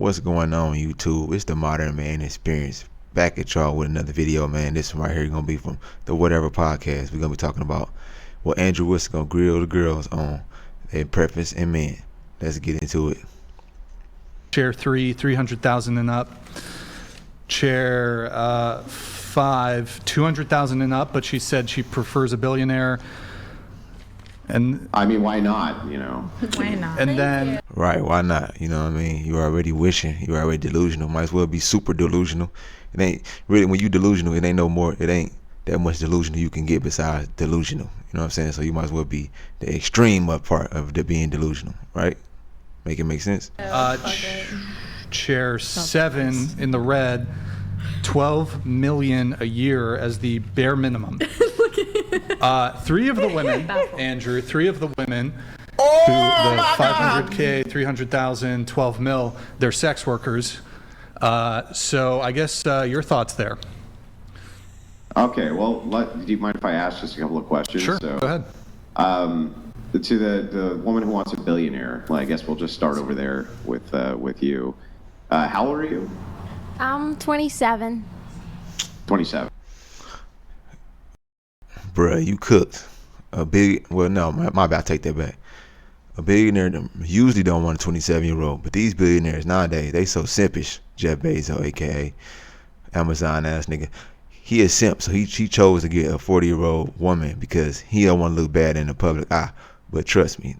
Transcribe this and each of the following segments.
What's going on, YouTube? It's the Modern Man Experience. Back at y'all with another video, man. This one right here gonna be from the Whatever Podcast. We're gonna be talking about what Andrew Wilson gonna grill the girls on their preference and men. Let's get into it. Chair 3, 300,000 and up. Chair 5, 200,000 and up, but she said she prefers a billionaire. And I mean, why not? Why not? and then Right, why not? You know what I mean? You're already wishing. You're already delusional. Might as well be super delusional. It ain't really, when you delusional, it ain't no more. It ain't that much delusional you can get besides delusional. You know what I'm saying? So you might as well be the extreme up part of the being delusional, right? Make it make sense? Chair 7 in the red, 12 million a year as the bare minimum. Three of the women, Andrew, three of the women who the 500K, 300,000, 12 mil, they're sex workers. So I guess your thoughts there. Okay, well, do you mind if I ask just a couple of questions? Sure, go ahead. To the woman who wants a billionaire, well, I guess we'll just start over there with you. How old are you? I'm 27. 27. Bruh, you cooked. Well, no, my bad, I take that back. A billionaire usually don't want a 27-year-old, but these billionaires nowadays, they so simpish. Jeff Bezos, aka Amazon ass nigga, he is simp, so he chose to get a 40-year-old woman because he don't want to look bad in the public eye. But trust me,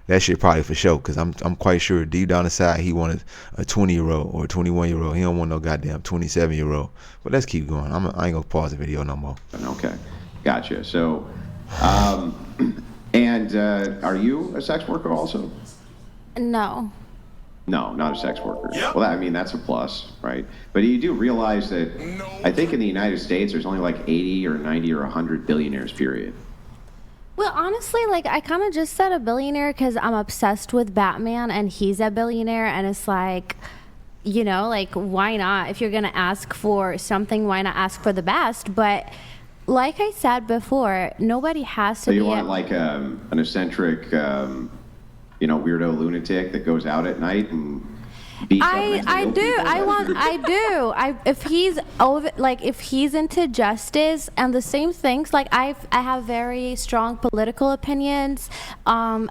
that shit probably for sure, because I'm quite sure deep down inside he wanted a 20-year-old or a 21-year-old. He don't want no goddamn 27-year-old. But let's keep going. I ain't gonna pause the video no more. Okay, gotcha. So, and are you a sex worker also? No. No, not a sex worker. Yep. Well, I mean, that's a plus, right? But you do realize that I think in the United States there's only like 80 or 90 or 100 billionaires, period. Well, honestly, like, I kind of just said a billionaire because I'm obsessed with Batman and he's a billionaire, and it's like, you know, like, why not? If you're going to ask for something, why not ask for the best? But like I said before, nobody has to So be you want like an eccentric, weirdo lunatic that goes out at night and beats up mentally ill people? If he's into justice and the same things, like I have very strong political opinions. I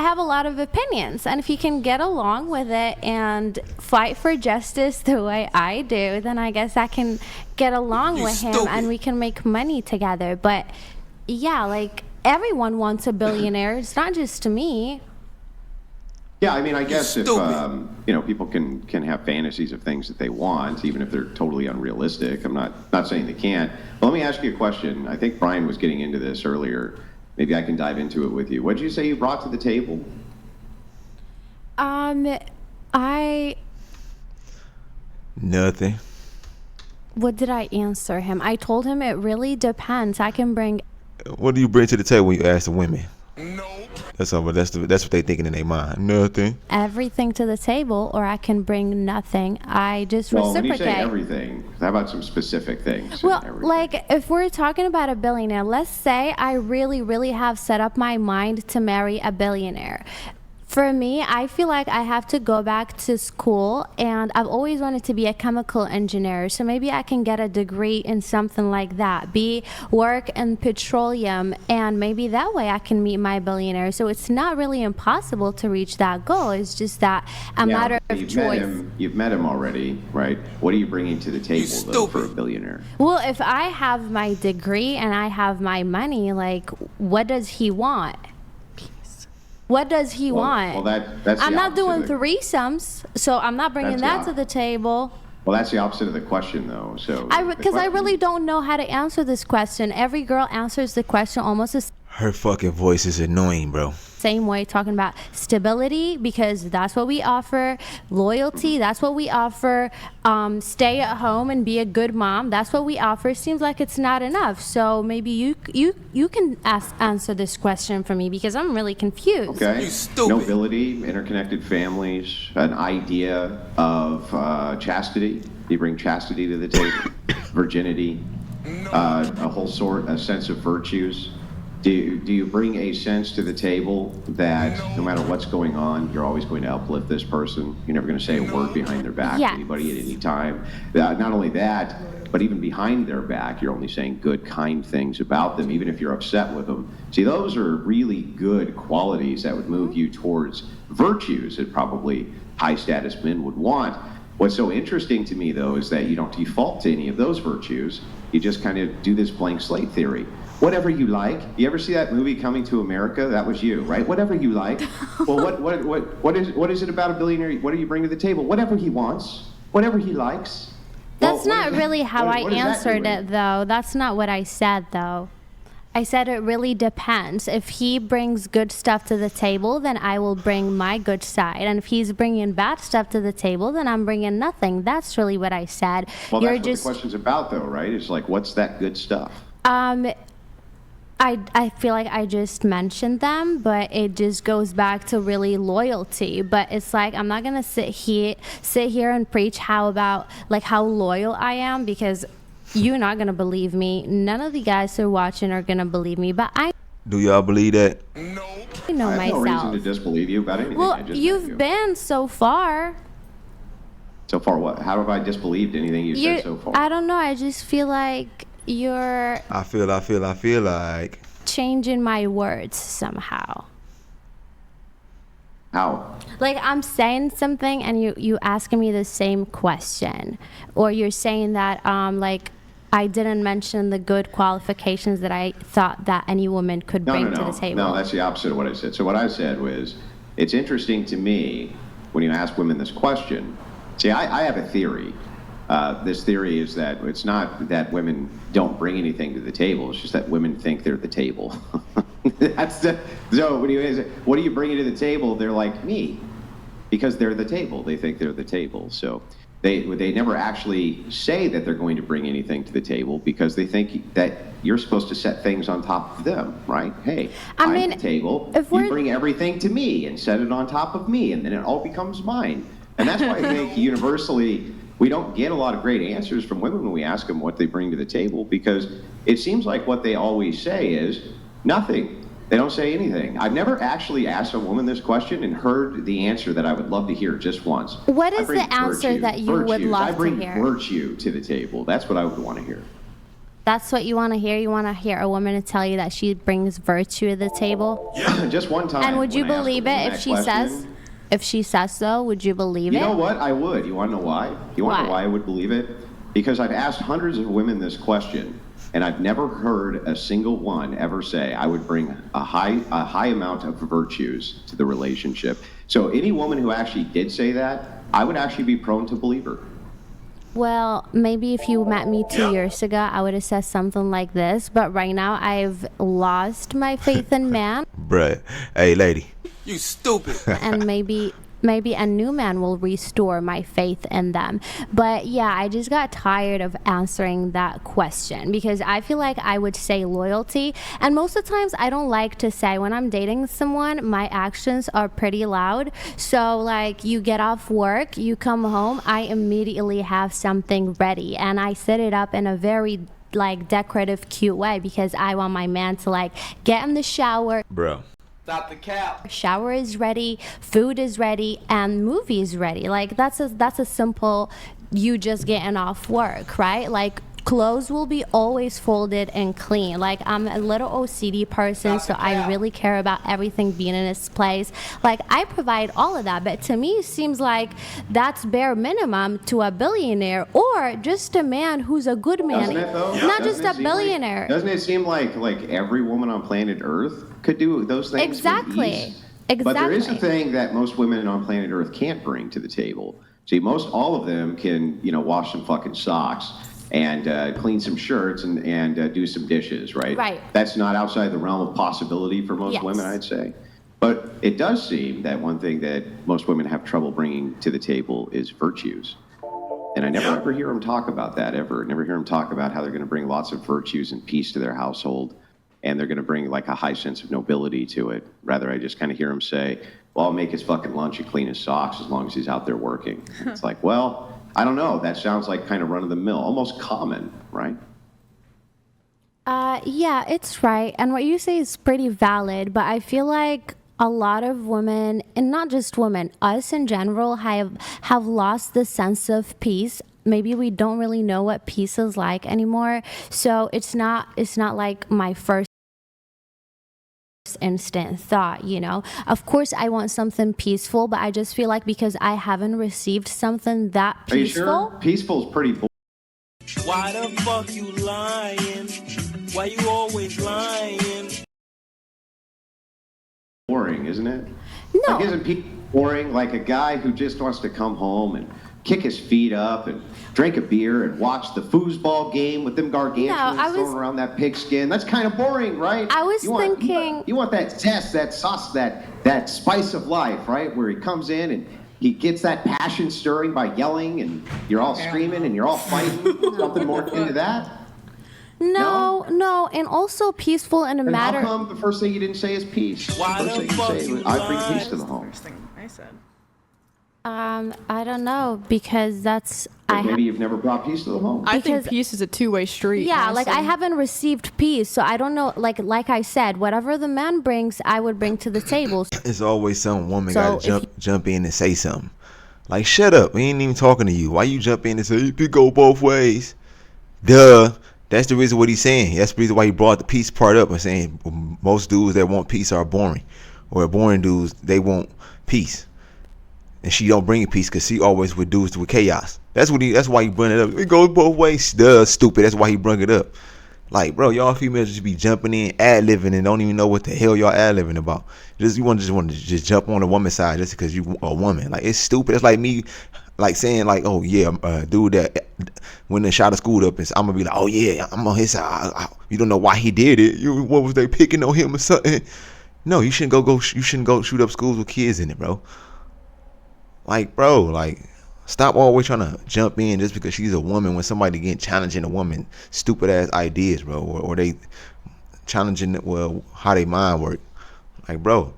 have a lot of opinions, and if he can get along with it and fight for justice the way I do, then I guess I can get along with him and we can make money together. But yeah, like, everyone wants a billionaire. It's not just me. Yeah, I mean, I guess if people can have fantasies of things that they want, even if they're totally unrealistic. I'm not saying they can't. But let me ask you a question. I think Brian was getting into this earlier. Maybe I can dive into it with you. What did you say you brought to the table? Nothing. What did I answer him? I told him it really depends. I can bring. What do you bring to the table when you ask the women? No. That's all. But that's what they thinking in their mind. Nothing. Everything to the table, or I can bring nothing. I just reciprocate. When you say everything, how about some specific things? Well, like, if we're talking about a billionaire, let's say I really, really have set up my mind to marry a billionaire. For me, I feel like I have to go back to school, and I've always wanted to be a chemical engineer, so maybe I can get a degree in something like that, work in petroleum, and maybe that way I can meet my billionaire. So it's not really impossible to reach that goal. It's just that a matter of choice. You've met him already, right? What are you bringing to the table, though, for a billionaire? Well, if I have my degree and I have my money, like, what does he want? What does he want? Well, that's I'm not doing threesomes, so I'm not bringing that to the table. Well, that's the opposite of the question, though. So because I really don't know how to answer this question. Every girl answers the question almost the Her fucking voice is annoying, bro. same way, talking about stability, because that's what we offer. Loyalty, that's what we offer. Stay at home and be a good mom, that's what we offer. Seems like it's not enough. So maybe you can answer this question for me, because I'm really confused. Okay. Nobility, interconnected families, an idea of chastity. You bring chastity to the table, virginity, a sense of virtues. Do you bring a sense to the table that no matter what's going on, you're always going to uplift this person? You're never going to say a word behind their back to anybody at any time. Not only that, but even behind their back, you're only saying good, kind things about them, even if you're upset with them. See, those are really good qualities that would move you towards virtues that probably high-status men would want. What's so interesting to me, though, is that you don't default to any of those virtues. You just kind of do this blank slate theory. Whatever you like. You ever see that movie Coming to America? That was you, right? Whatever you like. Well, what is it about a billionaire? What do you bring to the table? Whatever he wants, whatever he likes. That's not really how I answered it, though. That's not what I said, though. I said it really depends. If he brings good stuff to the table, then I will bring my good side. And if he's bringing bad stuff to the table, then I'm bringing nothing. That's really what I said. Well, that's what the question's about, though, right? It's like, what's that good stuff? I feel like I just mentioned them, but it just goes back to really loyalty. But it's like I'm not gonna sit here and preach how loyal I am, because you're not gonna believe me. None of the guys who are watching are gonna believe me. But do y'all believe that? I know I have myself. no reason to disbelieve you about anything. Well, you've been so far. So far, what? How have I disbelieved anything you said so far? I don't know. I just feel like you're. I feel like changing my words somehow. How? Like I'm saying something and you asking me the same question, or you're saying that like I didn't mention the good qualifications that I thought that any woman could bring to the table. No, that's the opposite of what I said. So what I said was, it's interesting to me when you ask women this question. See, I have a theory. This theory is that it's not that women don't bring anything to the table. It's just that women think they're the table. So when you say, what are you bringing to the table? They're like, me, because they're the table. They think they're the table. So they never actually say that they're going to bring anything to the table, because they think that you're supposed to set things on top of them, right? Hey, I'm the table. You bring everything to me and set it on top of me, and then it all becomes mine. And that's why I think universally, we don't get a lot of great answers from women when we ask them what they bring to the table, because it seems like what they always say is nothing. They don't say anything. I've never actually asked a woman this question and heard the answer that I would love to hear just once. What is the answer that you would love to hear? I bring virtue to the table. That's what I would want to hear. That's what you want to hear? You want to hear a woman to tell you that she brings virtue to the table? Yeah, just one time. And would you believe it if she says? If she says so, would you believe it? You know what? I would. You want to know why? You want to know why I would believe it? Because I've asked hundreds of women this question, and I've never heard a single one ever say I would bring a high amount of virtues to the relationship. So any woman who actually did say that, I would actually be prone to believe her. Well, maybe if you met me 2 years ago, I would have said something like this. But right now, I've lost my faith in man. Bruh. Hey, lady. You stupid. And maybe a new man will restore my faith in them. But yeah, I just got tired of answering that question, because I feel like I would say loyalty. And most of the times I don't like to say, when I'm dating someone, my actions are pretty loud. So like, you get off work, you come home, I immediately have something ready, and I set it up in a very like decorative, cute way, because I want my man to like get in the shower. Bro. Stop the cap. Shower is ready, food is ready, and movie is ready. Like that's a simple, you just getting off work, right? Like clothes will be always folded and clean. Like I'm a little OCD person, so I really care about everything being in its place. Like I provide all of that, but to me it seems like that's bare minimum to a billionaire, or just a man who's a good man. Doesn't it, though? Not Doesn't just a billionaire. Doesn't it seem like every woman on planet Earth could do those things? Exactly. With ease? Exactly. But there is a thing that most women on planet Earth can't bring to the table. See, all of them can, wash some fucking socks and clean some shirts and do some dishes, right? Right. That's not outside the realm of possibility for most women, I'd say. But it does seem that one thing that most women have trouble bringing to the table is virtues. And I never ever hear them talk about that, ever. Never hear them talk about how they're going to bring lots of virtues and peace to their household, and they're going to bring like a high sense of nobility to it. Rather, I just kind of hear them say, well, I'll make his fucking lunch and clean his socks as long as he's out there working. And it's like, well, I don't know. That sounds like kind of run-of-the-mill, almost common, right? Yeah, it's right. And what you say is pretty valid, but I feel like a lot of women, and not just women, us in general have lost the sense of peace. Maybe we don't really know what peace is like anymore. So it's not like my first instant thought, you know. Of course I want something peaceful, but I just feel like because I haven't received something that Are you peaceful. sure? Peaceful is pretty Why the fuck you lying? Why you always lying? boring, isn't it? No. Like, isn't people boring? Like a guy who just wants to come home and kick his feet up and drink a beer and watch the foosball game with them gargantuans throwing around that pigskin. That's kind of boring, right? I was thinking. You want that zest, that sauce, that spice of life, right? Where he comes in and he gets that passion stirring by yelling and you're all screaming and you're all fighting. Something more into that? No, and also peaceful in a And matter. how come the first thing you didn't say is peace? Why The first the thing you fuck say you was, I bring lie? peace to the home. First thing I said. I don't know because that's Maybe you've never brought peace to the home. I think Because- peace is a two-way street. yeah, like I honestly. haven't received peace, so I don't know. Like I said, whatever the man brings, I would bring to the table. It's always some woman So gotta if jump in and say something. Like, shut up. We ain't even talking to you. Why you jump in and say it could go both ways? Duh. That's the reason what he's saying. That's the reason why he brought the peace part up and saying most dudes that want peace are boring. Or boring dudes, they want peace. And she don't bring peace because she always with dudes with chaos. That's why he bring it up. It goes both ways. Duh, stupid. That's why he bring it up. Like, bro, y'all females just be jumping in, ad-libbing, and don't even know what the hell y'all ad-libbing about. You want to just jump on the woman's side just because you a woman. Like, it's stupid. It's like me, like saying like, oh yeah, dude that when they shot a school up, and I'm gonna be like, oh yeah, I'm on his side. You don't know why he did it. What was they picking on him or something? No, you shouldn't you shouldn't go shoot up schools with kids in it, bro. Like, bro, like, stop always trying to jump in just because she's a woman when somebody getting challenging a woman stupid ass ideas, bro, or they challenging how they mind work. Like, bro,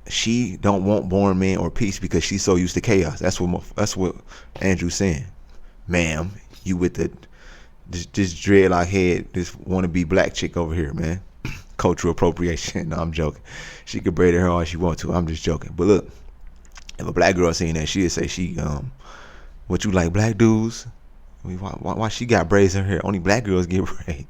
she don't want boring men or peace because she's so used to chaos. That's what Andrew's saying. Ma'am, you with this dreadlock head, this wannabe black chick over here, man. Cultural appropriation. No, I'm joking. She could braid her hair all she wants to. I'm just joking. But look, if a black girl seen that, she'd say what you like black dudes? I mean, why she got braids in her hair? Only black girls get braids.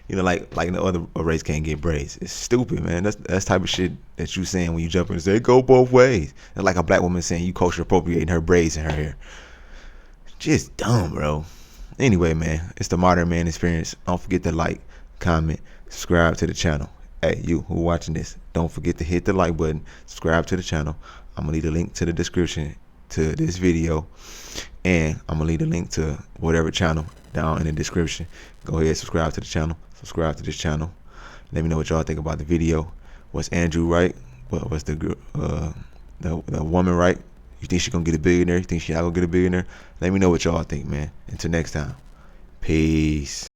You know, like no other race can't get braids. It's stupid, man. That's type of shit that you saying when you jump in and say go both ways. It's like a black woman saying you culture appropriating her braids in her hair. Just dumb, bro. Anyway, man, it's the Modern Man Experience. Don't forget to like, comment, subscribe to the channel. Hey, you who watching this, don't forget to hit the like button, subscribe to the channel. I'm gonna leave a link to the description to this video, and I'm gonna leave a link to whatever channel down in the description. Go ahead, subscribe to the channel, subscribe to this channel. Let me know what y'all think about the video. Was Andrew right? Was the woman right? You think she gonna get a billionaire? You think she not gonna get a billionaire? Let me know what y'all think, man. Until next time, peace.